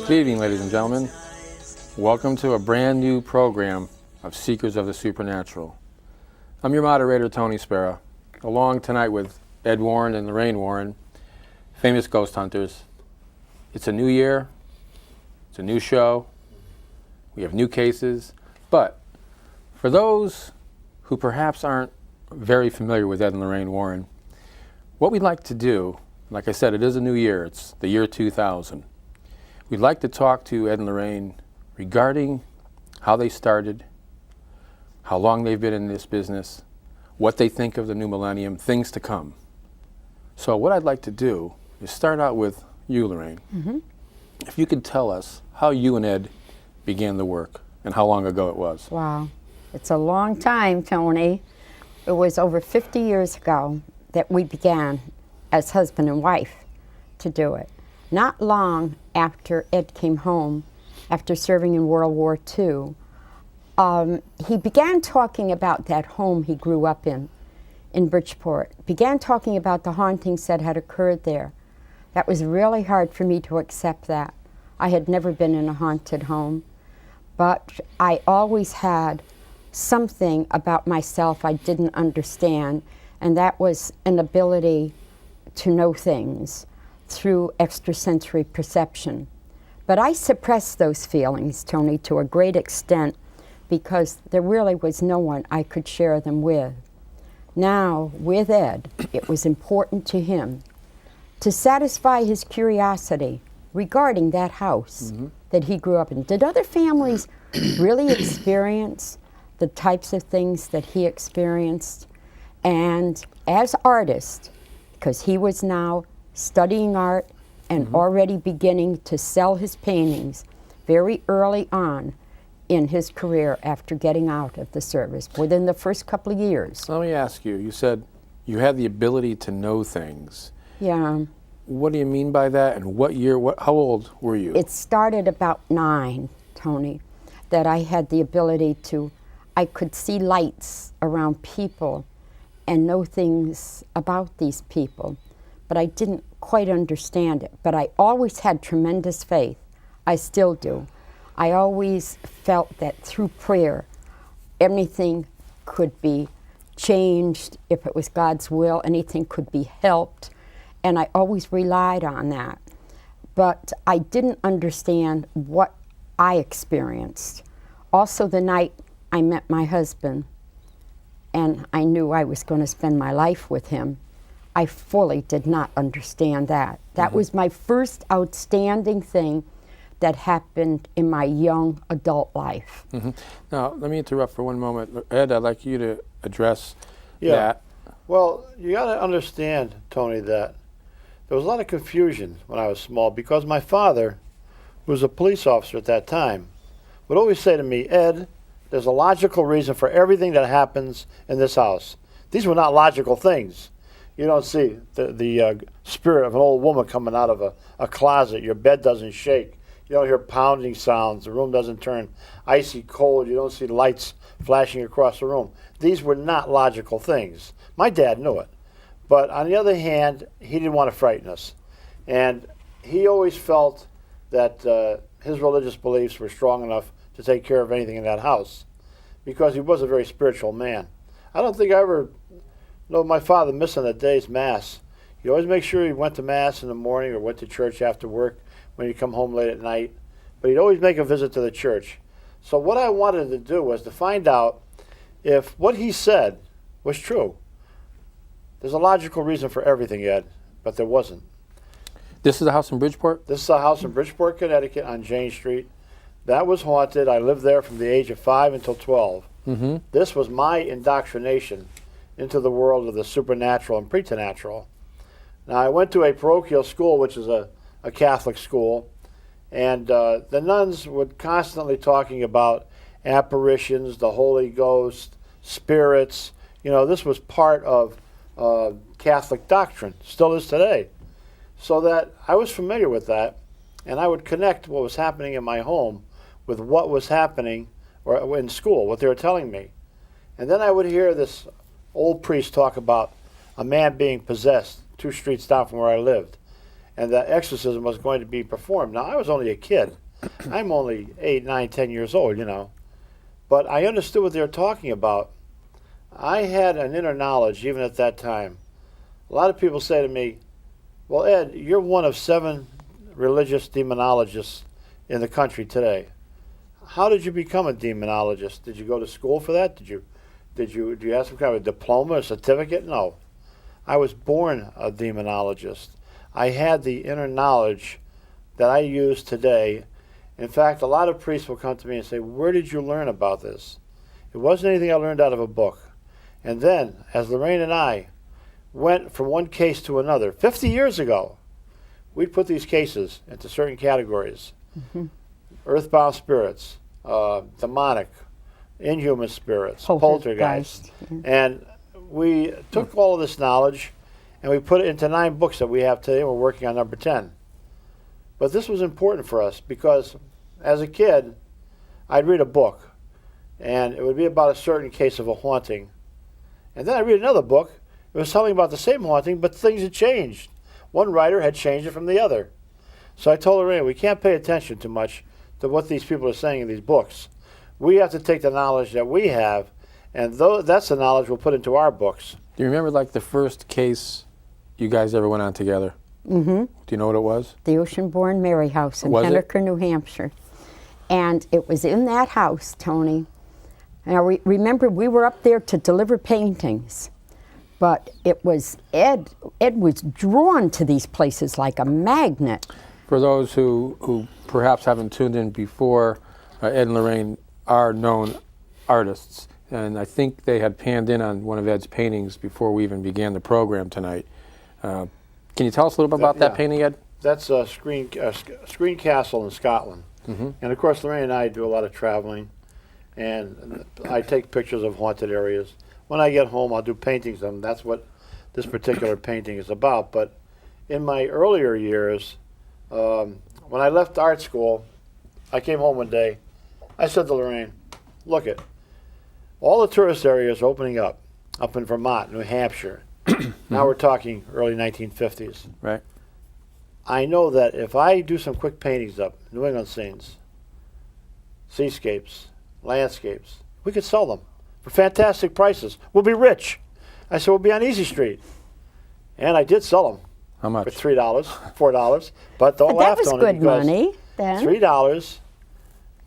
Good evening, ladies and gentlemen. Welcome to a brand new program of Seekers of the Supernatural. I'm your moderator, Tony Sparrow, along tonight with Ed Warren and Lorraine Warren, famous ghost hunters. It's a new year, it's a new show, we have new cases, but for those who perhaps aren't very familiar with Ed and Lorraine Warren, what we'd like to do, like I said, it is a new year, it's the year 2000. We'd like to talk to Ed and Lorraine regarding how they started, how long they've been in this business, what they think of the new millennium, things to come. So what I'd like to do is start out with you, Lorraine. Mm-hmm. If you could tell us how you and Ed began the work and how long ago it was. Wow, it's a long time, Tony. It was over 50 years ago that we began as husband and wife to do it. Not long after Ed came home, after serving in World War II, he began talking about that home he grew up in Bridgeport. Began talking about the hauntings that had occurred there. That was really hard for me to accept that. I had never been in a haunted home, but I always had something about myself I didn't understand, and that was an ability to know things through extrasensory perception. But I suppressed those feelings, Tony, to a great extent because there really was no one I could share them with. Now, with Ed, it was important to him to satisfy his curiosity regarding that house that he grew up in. Did other families really experience the types of things that he experienced? And as artist, because he was now studying art and already beginning to sell his paintings very early on in his career after getting out of the service, within the first couple of years. Let me ask you, you said you had the ability to know things. Yeah. What do you mean by that, and what year, how old were you? It started about 9, Tony, that I had the ability to, I could see lights around people and know things about these people, but I didn't quite understand it. But I always had tremendous faith. I still do. I always felt that through prayer, anything could be changed if it was God's will, anything could be helped, and I always relied on that. But I didn't understand what I experienced. Also, the night I met my husband, and I knew I was going to spend my life with him, I fully did not understand that. That was my first outstanding thing that happened in my young adult life. Now, let me interrupt for one moment. Ed, I'd like you to address that. Well, you got to understand, Tony, that there was a lot of confusion when I was small because my father, who was a police officer at that time, would always say to me, Ed, there's a logical reason for everything that happens in this house. These were not logical things. You don't see the spirit of an old woman coming out of a closet. Your bed doesn't shake. You don't hear pounding sounds. The room doesn't turn icy cold. You don't see lights flashing across the room. These were not logical things. My dad knew it. But on the other hand, he didn't want to frighten us. And he always felt that his religious beliefs were strong enough to take care of anything in that house because he was a very spiritual man. I don't think I ever know my father missing a day's Mass. He always made sure he went to Mass in the morning or went to church after work when he'd come home late at night. But he'd always make a visit to the church. So what I wanted to do was to find out if what he said was true. There's a logical reason for everything, Ed, but there wasn't. This is a house in Bridgeport? This is a house in Bridgeport, Connecticut on Jane Street. That was haunted. I lived there from the age of 5 until 12. This was my indoctrination into the world of the supernatural and preternatural. Now, I went to a parochial school, which is a Catholic school, and the nuns were constantly talking about apparitions, the Holy Ghost, spirits. You know, this was part of Catholic doctrine, still is today. So that I was familiar with that, and I would connect what was happening in my home with what was happening or in school, what they were telling me. And then I would hear this old priest talk about a man being possessed 2 streets down from where I lived. and that exorcism was going to be performed. Now, I was only a kid. I'm only 8, 9, 10 years old, you know. But I understood what they were talking about. I had an inner knowledge even at that time. A lot of people say to me, well, Ed, you're one of 7 religious demonologists in the country today. How did you become a demonologist? Did you go to school for that? Do you have some kind of a diploma or certificate? No. I was born a demonologist. I had the inner knowledge that I use today. In fact, a lot of priests will come to me and say, where did you learn about this? It wasn't anything I learned out of a book. And then, as Lorraine and I went from one case to another, 50 years ago, we'd put these cases into certain categories. Mm-hmm. Earthbound spirits, demonic, inhuman spirits, poltergeist. And we took all of this knowledge and we put it into 9 books that we have today. We're working on number 10. But this was important for us because as a kid, I'd read a book and it would be about a certain case of a haunting. And then I'd read another book. It was telling about the same haunting, but things had changed. One writer had changed it from the other. So I told Lorraine, we can't pay attention too much to what these people are saying in these books. We have to take the knowledge that we have, and that's the knowledge we'll put into our books. Do you remember like the first case you guys ever went on together? Mm-hmm. Do you know what it was? The Ocean-Born Mary House in Henniker, New Hampshire. And it was in that house, Tony. Now, remember, we were up there to deliver paintings. But it was Ed was drawn to these places like a magnet. For those who perhaps haven't tuned in before, Ed and Lorraine are known artists. And I think they had panned in on one of Ed's paintings before we even began the program tonight. Can you tell us a little bit about that painting, Ed? That's a Screen Castle in Scotland. Mm-hmm. And of course, Lorraine and I do a lot of traveling. And I take pictures of haunted areas. When I get home, I'll do paintings of them. That's what this particular painting is about. But in my earlier years, when I left art school, I came home one day. I said to Lorraine, look it, all the tourist areas are opening up in Vermont, New Hampshire. Now we're talking early 1950s. Right. I know that if I do some quick paintings up, New England scenes, seascapes, landscapes, we could sell them for fantastic prices. We'll be rich. I said, we'll be on Easy Street. And I did sell them. How much? For $3, $4. But don't laugh, Tony. That was good money then. $3,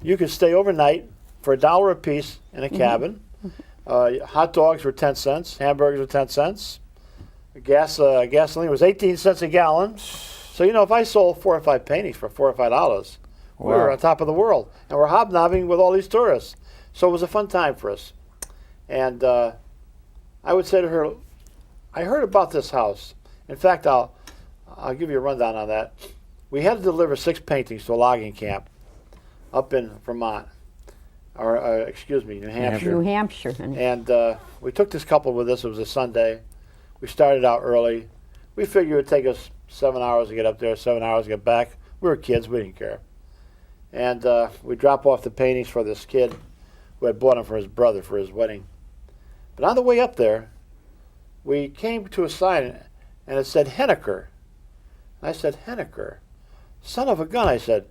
you could stay overnight for $1 a piece in a cabin. Hot dogs were 10 cents. Hamburgers were 10 cents. Gasoline was 18 cents a gallon. So, you know, if I sold 4 or 5 paintings for $4 or $5, we were on top of the world. And we're hobnobbing with all these tourists. So it was a fun time for us. And I would say to her, I heard about this house. In fact, I'll give you a rundown on that. We had to deliver 6 paintings to a logging camp up in Vermont, or New Hampshire. New Hampshire. And we took this couple with us. It was a Sunday. We started out early. We figured it would take us 7 hours to get up there, 7 hours to get back. We were kids. We didn't care. And we drop off the paintings for this kid who had bought them for his brother for his wedding. But on the way up there, we came to a sign, and it said Henniker. I said, Henniker? Son of a gun, I said.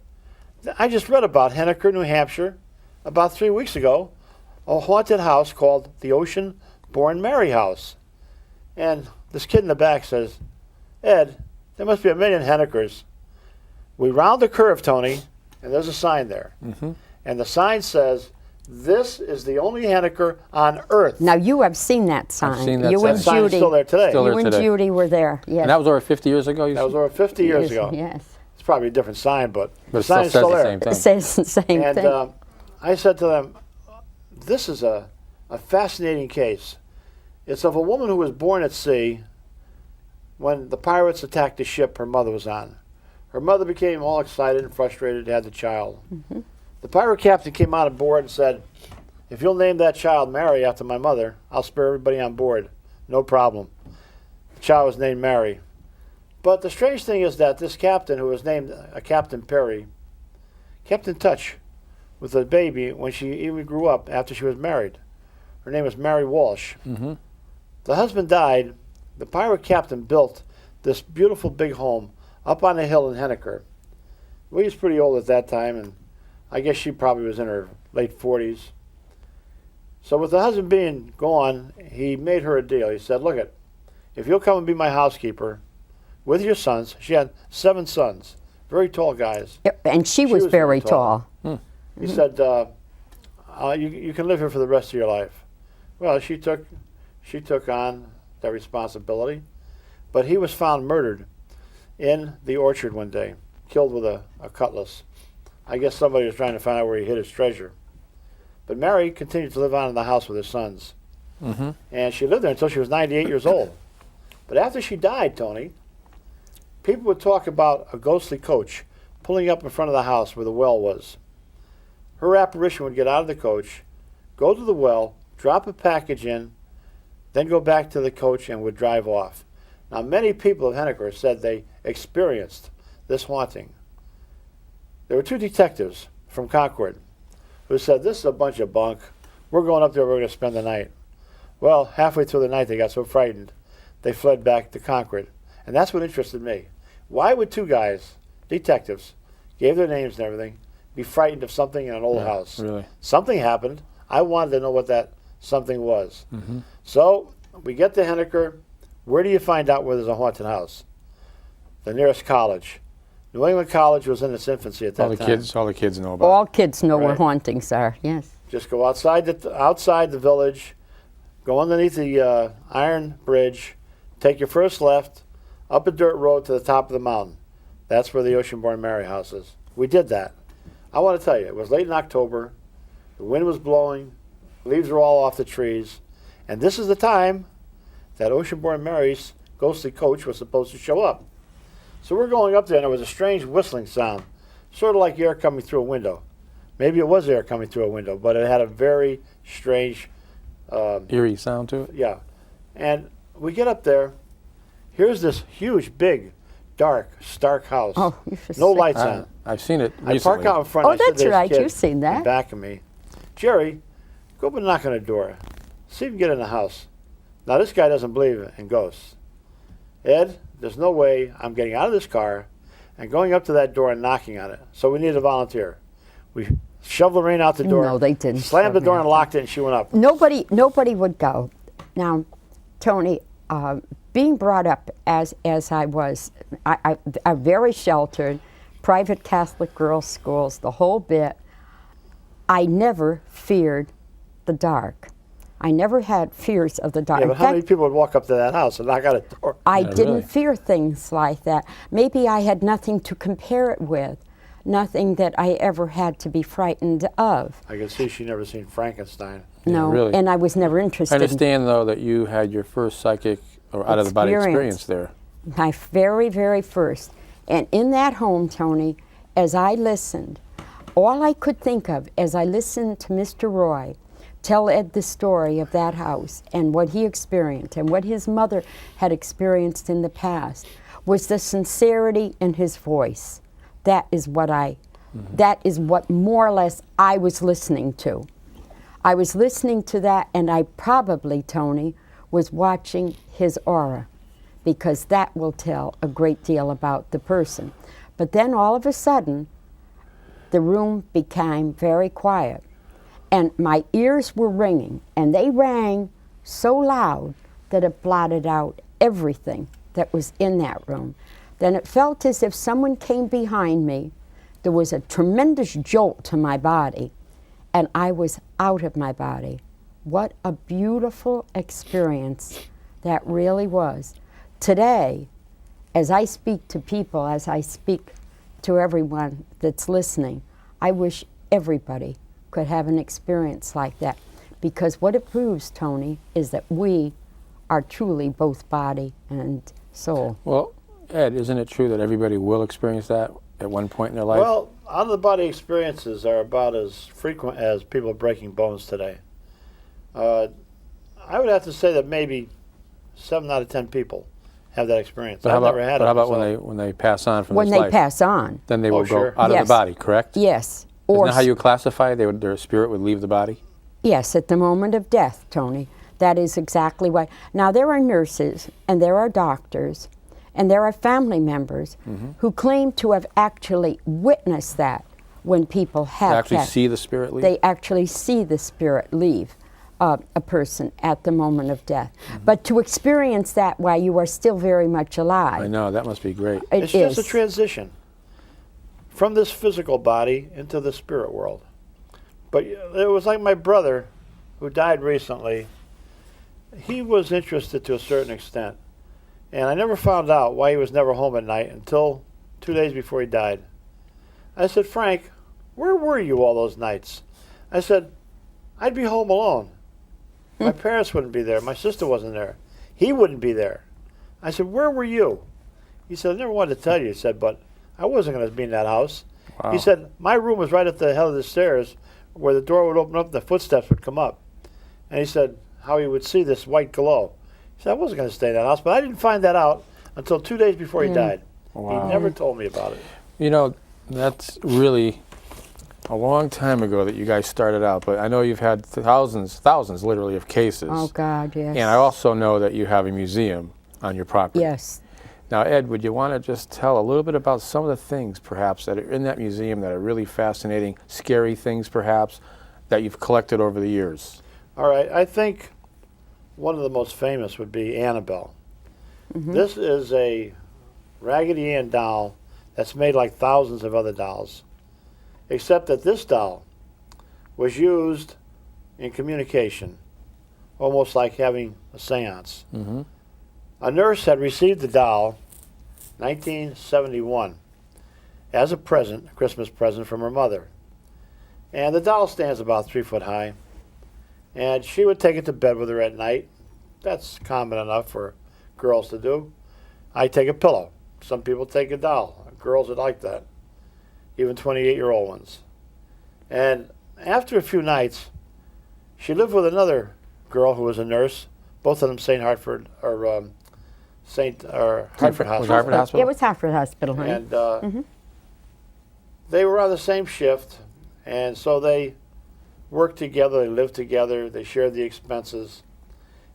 I just read about Henniker, New Hampshire, about 3 weeks ago, a haunted house called the Ocean-Born Mary House. And this kid in the back says, Ed, there must be a million Hennekers. We round the curve, Tony, and there's a sign there. Mm-hmm. And the sign says, this is the only Henniker on earth. Now, you have seen that sign. I've seen that you sign. and That sign is Judy. still there today. Still there You and today. Judy were there. Yes. And that was over 50 years ago? That was over 50 years ago. Yes. It's probably a different sign, but the it sign is still still says there. the It says the same And thing. I said to them, this is a fascinating case. It's of a woman who was born at sea when the pirates attacked the ship her mother was on. Her mother became all excited and frustrated, had the child. Mm-hmm. The pirate captain came on board and said, if you'll name that child Mary after my mother, I'll spare everybody on board. No problem. The child was named Mary. But the strange thing is that this captain, who was named Captain Perry, kept in touch with the baby when she even grew up after she was married. Her name was Mary Walsh. Mm-hmm. The husband died. The pirate captain built this beautiful big home up on the hill in Henniker. We was pretty old at that time, and I guess she probably was in her late 40s. So with the husband being gone, he made her a deal. He said, look it, if you'll come and be my housekeeper with your sons, she had 7 sons, very tall guys. Yep, and she was very tall. He said, you can live here for the rest of your life. Well, she took on that responsibility, but he was found murdered in the orchard one day, killed with a cutlass. I guess somebody was trying to find out where he hid his treasure. But Mary continued to live on in the house with her sons. And she lived there until she was 98 years old. But after she died, Tony, people would talk about a ghostly coach pulling up in front of the house where the well was. Her apparition would get out of the coach, go to the well, drop a package in, then go back to the coach and would drive off. Now, many people of Henniker said they experienced this haunting. There were 2 detectives from Concord who said, this is a bunch of bunk. We're going up there, we're going to spend the night. Well, halfway through the night, they got so frightened, they fled back to Concord. And that's what interested me. Why would 2 guys, detectives, gave their names and everything, be frightened of something in an old house? Really? Something happened. I wanted to know what that something was. So we get to Henniker. Where do you find out where there's a haunted house? The nearest college. New England College was in its infancy at that time. All the kids know about All kids know where Right. hauntings are, yes. Just go outside the village, go underneath the iron bridge, take your first left, up a dirt road to the top of the mountain. That's where the Ocean-born Mary house is. We did that. I want to tell you, it was late in October. The wind was blowing. Leaves were all off the trees. And this is the time that Ocean-born Mary's ghostly coach was supposed to show up. So we're going up there, and there was a strange whistling sound, sort of like air coming through a window. Maybe it was air coming through a window, but it had a very strange, eerie sound to it. yeah. And we get up there. Here's this huge, big, dark, stark house. Oh, you should No say- lights on. I've seen it I recently. park out in front. Oh, I said, that's "There's right, kids you've seen in that." back of me. Jerry, go up and knock on the door. See if you can get in the house. Now, this guy doesn't believe in ghosts. Ed, there's no way I'm getting out of this car and going up to that door and knocking on it. So we need a volunteer. We shoved Lorraine out the door. No, they didn't Slammed the shove door me and out. locked it, and she went up. Nobody would go. Now, Tony, being brought up as I was, I very sheltered, private Catholic girls' schools, the whole bit. I never feared the dark. I never had fears of the dark. Yeah, In but how many fact, people would walk up to that house and knock on a door? I Yeah, didn't really. fear things like that. Maybe I had nothing to compare it with, nothing that I ever had to be frightened of. I can see she never seen Frankenstein. No, really. and I was never I interested. understand, though, that you had your first psychic or out-of-the-body experience there. My very, very first. And in that home, Tony, as I listened, all I could think of as I listened to Mr. Roy tell Ed the story of that house and what he experienced and what his mother had experienced in the past was the sincerity in his voice. That is what that is what more or less I was listening to. I was listening to that, and I probably, Tony, was watching his aura, because that will tell a great deal about the person. But then all of a sudden, the room became very quiet, and my ears were ringing, and they rang so loud that it blotted out everything that was in that room. Then it felt as if someone came behind me. There was a tremendous jolt to my body, and I was out of my body. What a beautiful experience that really was. Today, as I speak to people, as I speak to everyone that's listening, I wish everybody could have an experience like that, because what it proves, Tony, is that we are truly both body and soul. Well, Ed, isn't it true that everybody will experience that at one point in their life? Well, out-of-the-body experiences are about as frequent as people breaking bones today. I would have to say that maybe 7 out of 10 people have that experience. But how I've about, never had but it how about myself. when they pass on from When this they life? pass on, Then they Oh, will sure. go out of Yes. the body, correct? yes. Isn't that how you classify? Their spirit would leave the body? Yes, at the moment of death, Tony. That is exactly why. Now, there are nurses and there are doctors, And there are family members who claim to have actually witnessed that when people have You actually passed. see the spirit leave? They actually see the spirit leave a person at the moment of death. But to experience that while you are still very much alive. I know, that must be great. It It's just a is. transition from this physical body into the spirit world. But it was like my brother, who died recently. He was interested to a certain extent. And I never found out why he was never home at night until 2 days before he died. I said, Frank, where were you all those nights? I said, I'd be home alone. My parents wouldn't be there. My sister wasn't there. He wouldn't be there. I said, where were you? He said, I never wanted to tell you. He said, but I wasn't going to be in that house. Wow. He said, my room was right at the head of the stairs where the door would open up and the footsteps would come up. And he said how he would see this white glow. He said, I wasn't going to stay in that house, but I didn't find that out until 2 days before he died. Wow. He never told me about it. You know, that's really a long time ago that you guys started out, but I know you've had thousands literally of cases. Oh, God, yes. And I also know that you have a museum on your property. Yes. Now, Ed, would you want to just tell a little bit about some of the things, perhaps, that are in that museum that are really fascinating, scary things, perhaps, that you've collected over the years? All right, I think one of the most famous would be Anabelle. This is a Raggedy Ann doll that's made like thousands of other dolls, except that this doll was used in communication, almost like having a seance. A nurse had received the doll 1971 as a present, a Christmas present from her mother. And the doll stands about 3 foot high. And she would take it to bed with her at night. That's common enough for girls to do. I take a pillow. Some people take a doll. Girls would like that, even 28-year-old ones. And after a few nights, she lived with another girl who was a nurse, both of them St. Hartford or Hartford Was Hospital. Hartford Hospital? It was Hartford Hospital, honey. And they were on the same shift, and so they worked together, they lived together, they shared the expenses.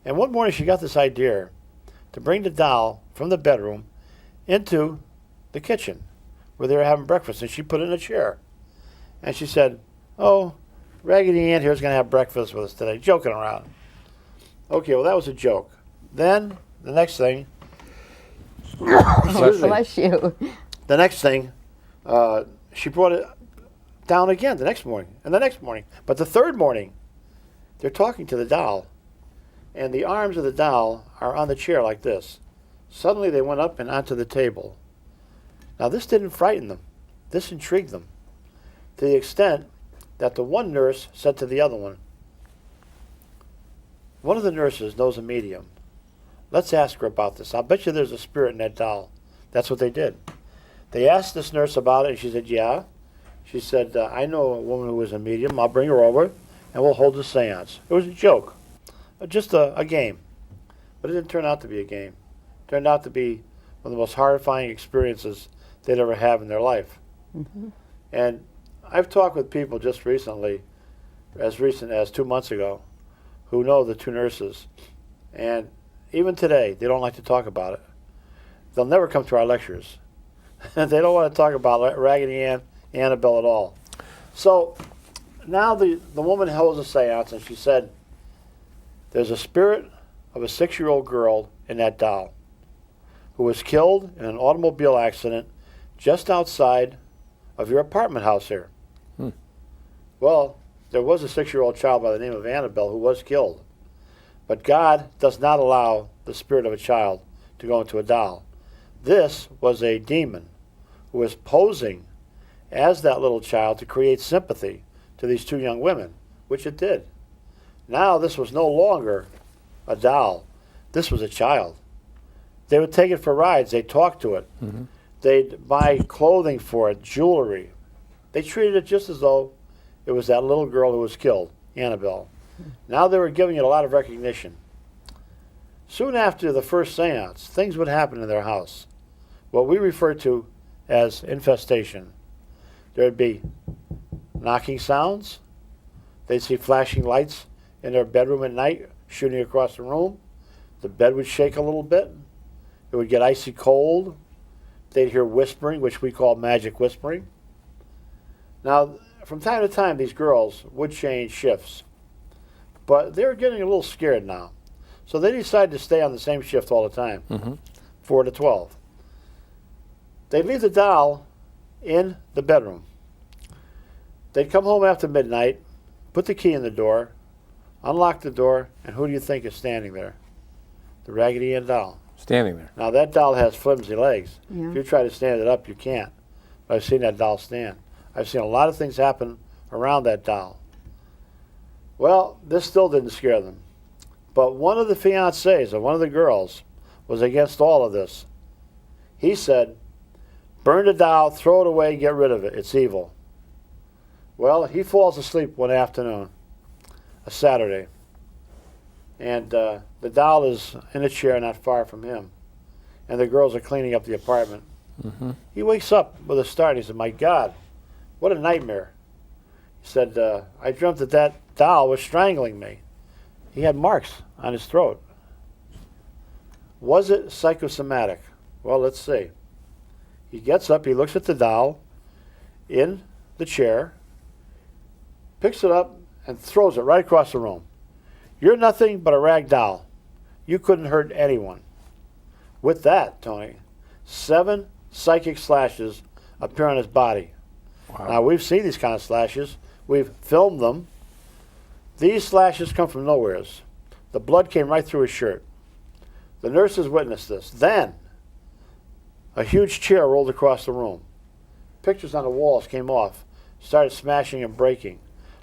And one morning she got this idea to bring the doll from the bedroom into the kitchen where they were having breakfast, and she put it in a chair. And she said, oh, Raggedy Ann here's going to have breakfast with us today, joking around. Okay, well, that was a joke. Then, the next thing, excuse me. Bless you. The next thing, she brought it down again the next morning, and the next morning. But the third morning, they're talking to the doll, and the arms of the doll are on the chair like this. Suddenly they went up and onto the table. Now this didn't frighten them. This intrigued them, to the extent that the one nurse said to the other one of the nurses knows a medium. Let's ask her about this. I'll bet you there's a spirit in that doll. That's what they did. They asked this nurse about it, and she said, yeah. She said, I know a woman who is a medium. I'll bring her over, and we'll hold a seance. It was a joke, just a game. But it didn't turn out to be a game. It turned out to be one of the most horrifying experiences they'd ever have in their life. And I've talked with people just recently, as recent as 2 months ago, who know the two nurses. And even today, they don't like to talk about it. They'll never come to our lectures. They don't want to talk about Raggedy Ann, Anabelle at all. So now the woman holds a seance, and she said, there's a spirit of a 6-year-old girl in that doll who was killed in an automobile accident just outside of your apartment house here. Well, there was a 6-year-old child by the name of Anabelle who was killed. But God does not allow the spirit of a child to go into a doll. This was a demon who was posing as that little child to create sympathy to these two young women, which it did. Now this was no longer a doll. This was a child. They would take it for rides. They'd talk to it. They'd buy clothing for it, jewelry. They treated it just as though it was that little girl who was killed, Anabelle. Now they were giving it a lot of recognition. Soon after the first seance, things would happen in their house, what we refer to as infestation. There would be knocking sounds. They'd see flashing lights in their bedroom at night, shooting across the room. The bed would shake a little bit. It would get icy cold. They'd hear whispering, which we call magic whispering. Now, from time to time, these girls would change shifts. But they were getting a little scared now. So they decided to stay on the same shift all the time, 4 to 12. They'd leave the doll in the bedroom. They'd come home after midnight, put the key in the door, unlock the door, and who do you think is standing there? The Raggedy Ann doll. Standing there. Now, that doll has flimsy legs. Yeah. If you try to stand it up, you can't. But I've seen that doll stand. I've seen a lot of things happen around that doll. Well, this still didn't scare them. But one of the fiancés of one of the girls was against all of this. He said, burn the doll, throw it away, get rid of it. It's evil. Well, he falls asleep one afternoon, a Saturday. And the doll is in a chair not far from him. And the girls are cleaning up the apartment. He wakes up with a start. He said, my God, what a nightmare. He said, I dreamt that that doll was strangling me. He had marks on his throat. Was it psychosomatic? Well, let's see. He gets up, he looks at the doll in the chair, picks it up, and throws it right across the room. You're nothing but a rag doll. You couldn't hurt anyone. With that, Tony, 7 psychic slashes appear on his body. Wow. Now, we've seen these kind of slashes. We've filmed them. These slashes come from nowheres. The blood came right through his shirt. The nurses witnessed this. Then, a huge chair rolled across the room. Pictures on the walls came off, started smashing and breaking.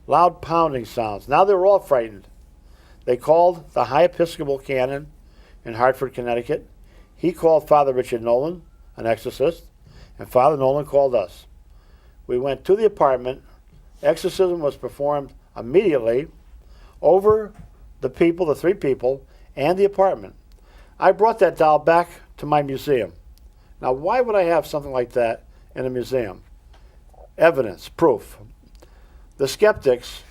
Loud pounding sounds. Now they were all frightened. They called the High Episcopal Canon in Hartford, Connecticut. He called Father Richard Nolan, an exorcist, and Father Nolan called us. We went to the apartment. Exorcism was performed immediately over the people, the 3 people, and the apartment. I brought that doll back to my museum. Now, why would I have something like that in a museum? Evidence, proof. The skeptics,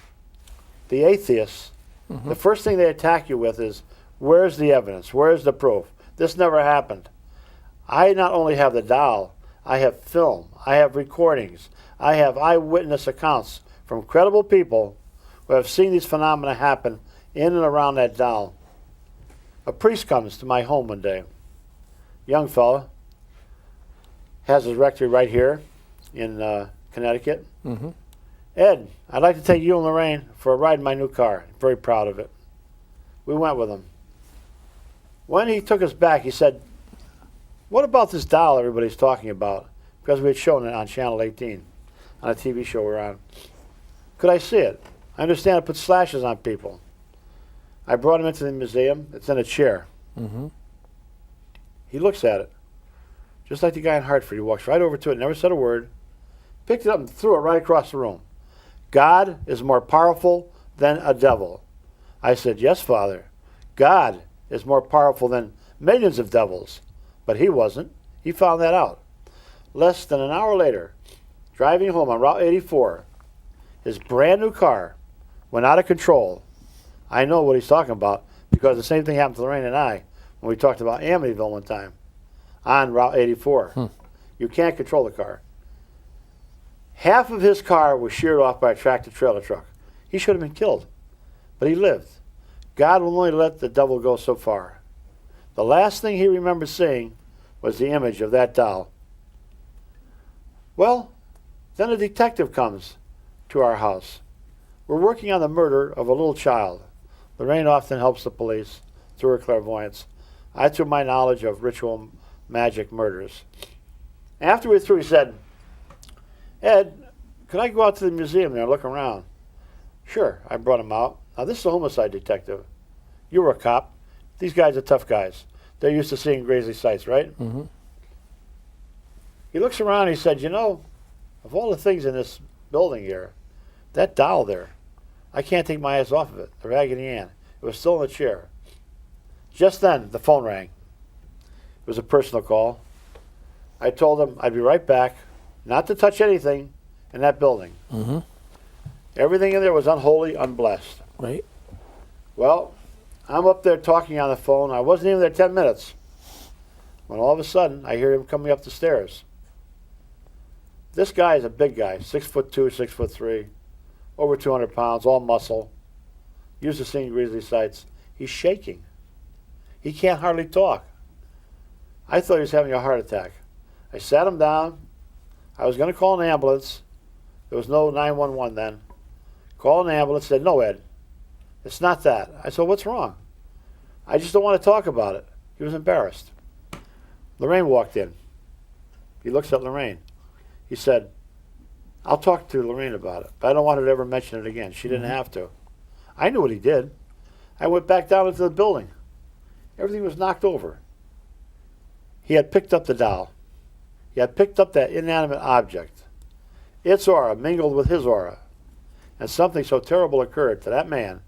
the atheists, the first thing they attack you with is, where's the evidence? Where's the proof? This never happened. I not only have the doll, I have film, I have recordings, I have eyewitness accounts from credible people who have seen these phenomena happen in and around that doll. A priest comes to my home one day, young fella, has his rectory right here in Connecticut. Ed, I'd like to take you and Lorraine for a ride in my new car. Very proud of it. We went with him. When he took us back, he said, what about this doll everybody's talking about? Because we had shown it on Channel 18, on a TV show we're on. Could I see it? I understand it puts slashes on people. I brought him into the museum. It's in a chair. He looks at it. Just like the guy in Hartford. He walks right over to it, never said a word, picked it up and threw it right across the room. God is more powerful than a devil. I said, yes, Father. God is more powerful than millions of devils. But he wasn't. He found that out. Less than an hour later, driving home on Route 84, his brand new car went out of control. I know what he's talking about because the same thing happened to Lorraine and I when we talked about Amityville one time on Route 84. You can't control the car. Half of his car was sheared off by a tractor-trailer truck. He should have been killed, but he lived. God will only let the devil go so far. The last thing he remembered seeing was the image of that doll. Well, then a detective comes to our house. We're working on the murder of a little child. Lorraine often helps the police through her clairvoyance. I through my knowledge of ritual magic murders. After we were through, he said, Ed, could I go out to the museum there and look around? Sure, I brought him out. Now, this is a homicide detective. You were a cop. These guys are tough guys. They're used to seeing crazy sights, right? He looks around and he said, you know, of all the things in this building here, that doll there, I can't take my eyes off of it, the Raggedy Ann. It was still in the chair. Just then, the phone rang. It was a personal call. I told him I'd be right back, not to touch anything in that building. Everything in there was unholy, unblessed. Right. Well, I'm up there talking on the phone. I wasn't even there 10 minutes when all of a sudden I hear him coming up the stairs. This guy is a big guy, 6'2", 6'3", over 200 pounds, all muscle, used to seeing grizzly sights. He's shaking. He can't hardly talk. I thought he was having a heart attack. I sat him down. I was going to call an ambulance. There was no 911 then. Called an ambulance, said, "No, Ed, it's not that." I said, "What's wrong?" "I just don't want to talk about it." He was embarrassed. Lorraine walked in. He looks at Lorraine. He said, "I'll talk to Lorraine about it, but I don't want her to ever mention it again." She didn't have to. I knew what he did. I went back down into the building. Everything was knocked over. He had picked up the doll. He had picked up that inanimate object. Its aura mingled with his aura. And something so terrible occurred to that man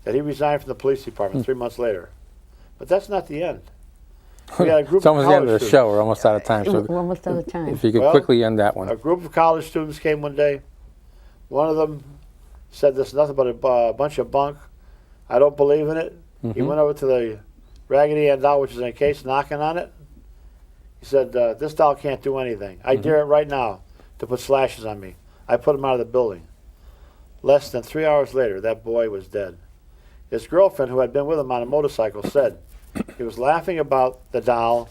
that he resigned from the police department 3 months later. But that's not the end. We had a group It's almost of the end college of the students. show. We're almost out of time. So We're almost out of time. if you could Well, quickly end that A one. group of college students came one day. One of them said this is nothing but a bunch of bunk. I don't believe in it. He went over to the Raggedy Ann doll, which is in a case, knocking on it. He said, "This doll can't do anything. I dare it right now to put slashes on me." I put him out of the building. Less than 3 hours later, that boy was dead. His girlfriend, who had been with him on a motorcycle, said he was laughing about the doll,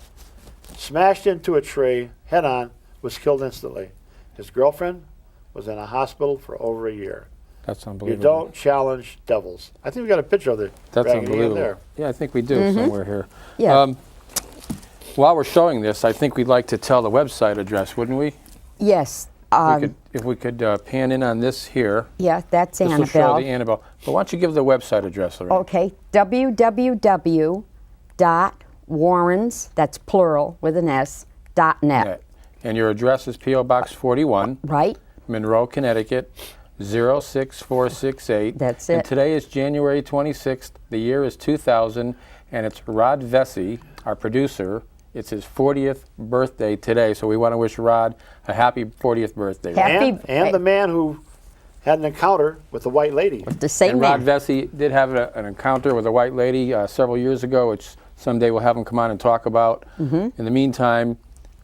smashed into a tree, head on, was killed instantly. His girlfriend was in a hospital for over a year. That's You unbelievable. don't challenge devils. I think we got a picture of the That's Raggedy Ann unbelievable. there. Yeah, I think we do somewhere here. Yeah. While we're showing this, I think we'd like to tell the website address, wouldn't we? Yes. If we could pan in on this here. Yeah, that's This will show the Anabelle. Annabelle. But why don't you give the website address, Lorraine? Okay, www.warrens, that's plural with an S, .net, Net. And your address is P.O. Box 41, right? Monroe, Connecticut, 06468. That's And it. today is January 26th. The year is 2000, and it's Rod Vesey, our producer. It's his 40th birthday today, so we want to wish Rod a happy 40th birthday. Happy- And the man who had an encounter with the white lady. The same And Rod man. Vesey did have an encounter with a white lady several years ago, which someday we'll have him come on and talk about. In the meantime,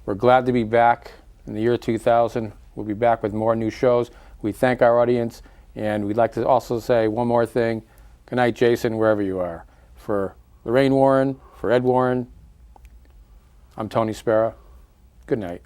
we're glad to be back in the year 2000. We'll be back with more new shows. We thank our audience, and we'd like to also say one more thing. Good night, Jason, wherever you are. For Lorraine Warren, for Ed Warren, I'm Tony Spera. Good night.